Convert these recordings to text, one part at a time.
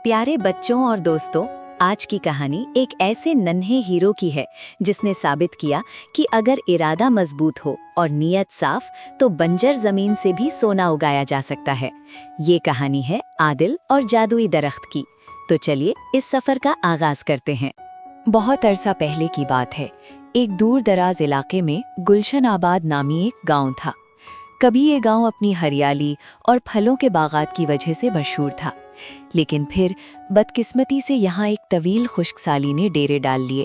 प्यारे बच्चों और दोस्तों, आज की कहानी एक ऐसे नन्हे हीरो की है जिसने साबित किया कि अगर इरादा मजबूत हो और नीयत साफ तो बंजर जमीन से भी सोना उगाया जा सकता है। ये कहानी है आदिल और जादुई दरख्त की। तो चलिए इस सफर का आगाज करते हैं। बहुत अरसा पहले की बात है। एक दूर दराज इलाके में गुलशन आबाद नामी एक गांव था। कभी ये गांव अपनी हरियाली और फलों के बागात की वजह से मशहूर था, लेकिन फिर बदकिस्मती से यहाँ एक तवील खुश्कसाली ने डेरे डाल लिए।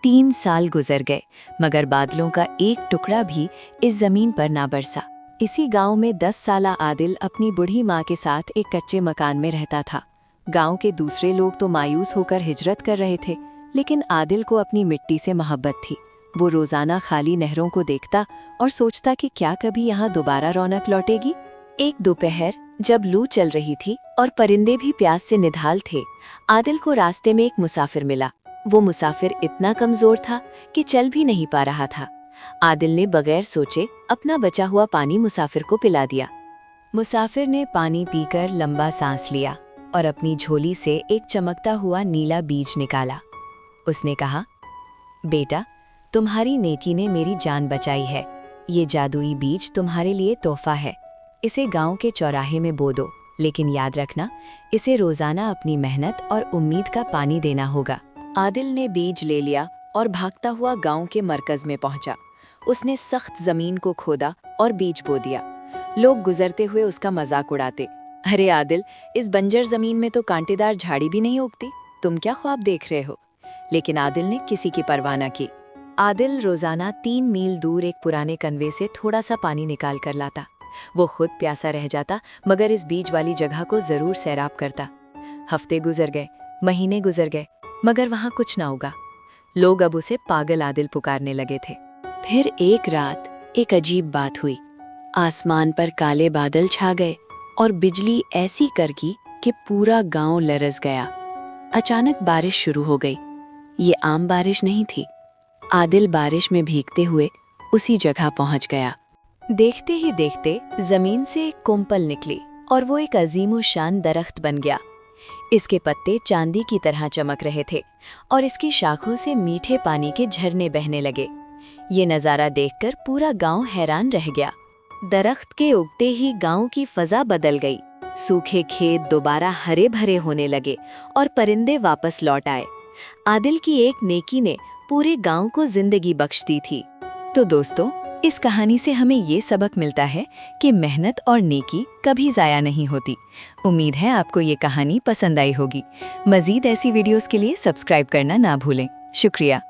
3 साल गुजर गए, मगर बादलों का एक टुकड़ा भी इस जमीन पर ना बरसा। इसी गांव में 10 साला आदिल अपनी बूढ़ी माँ के साथ एक कच्चे मकान में रहता था। गांव के दूसरे लोग तो मायूस होकर हिजरत कर रहे थे, लेकिन आदिल को अपनी मिट्टी से मोहब्बत थी। वो रोजाना खाली नहरों को देखता और सोचता कि क्या कभी यहाँ दोबारा रौनक लौटेगी। एक दोपहर जब लू चल रही थी और परिंदे भी प्यास से निढाल थे, आदिल को रास्ते में एक मुसाफिर मिला। वो मुसाफिर इतना कमजोर था कि चल भी नहीं पा रहा था। आदिल ने बगैर सोचे अपना बचा हुआ पानी मुसाफिर को पिला दिया। मुसाफिर ने पानी पीकर लंबा सांस लिया और अपनी झोली से एक चमकता हुआ नीला बीज निकाला। उसने कहा, बेटा, तुम्हारी नेकी ने मेरी जान बचाई है। ये जादुई बीज तुम्हारे लिए तोहफा है। इसे गांव के चौराहे में बो दो, लेकिन याद रखना, इसे रोजाना अपनी मेहनत और उम्मीद का पानी देना होगा। आदिल ने बीज ले लिया और भागता हुआ गांव के मरकज में पहुंचा। उसने सख्त जमीन को खोदा और बीज बो दिया। लोग गुजरते हुए उसका मजाक उड़ाते, अरे आदिल, इस बंजर जमीन में तो कांटेदार झाड़ी भी नहीं उगती, तुम क्या ख्वाब देख रहे हो। लेकिन आदिल ने किसी की परवाह न की। आदिल रोजाना 3 मील दूर एक पुराने कन्वे से थोड़ा सा पानी निकाल कर लाता। वो खुद प्यासा रह जाता, मगर इस बीज वाली जगह को जरूर सैराब करता। हफ्ते गुजर गए, महीने गुजर गए, मगर वहां कुछ ना उगा। लोग अब उसे पागल आदिल पुकारने लगे थे। फिर एक रात एक अजीब बात हुई। आसमान पर काले बादल छा गए और बिजली ऐसी करकी कि पूरा गांव लरस गया। अचानक बारिश शुरू हो गई। ये आम बारिश नहीं थी। आदिल बारिश में भीगते हुए उसी जगह पहुंच गया। देखते ही देखते जमीन से एक कुंपल निकली और वो एक अजीमुशान दरख्त बन गया। इसके पत्ते चांदी की तरह चमक रहे थे और इसकी शाखों से मीठे पानी के झरने बहने लगे। ये नज़ारा देखकर पूरा गांव हैरान रह गया। दरख्त के उगते ही गांव की फजा बदल गई। सूखे खेत दोबारा हरे भरे होने लगे और परिंदे वापस लौट आए। आदिल की एक नेकी ने पूरे गांव को जिंदगी बख्श दी थी। तो दोस्तों, इस कहानी से हमें ये सबक मिलता है कि मेहनत और नेकी कभी ज़ाया नहीं होती। उम्मीद है आपको ये कहानी पसंद आई होगी। मज़ीद ऐसी वीडियोस के लिए सब्सक्राइब करना ना भूलें। शुक्रिया।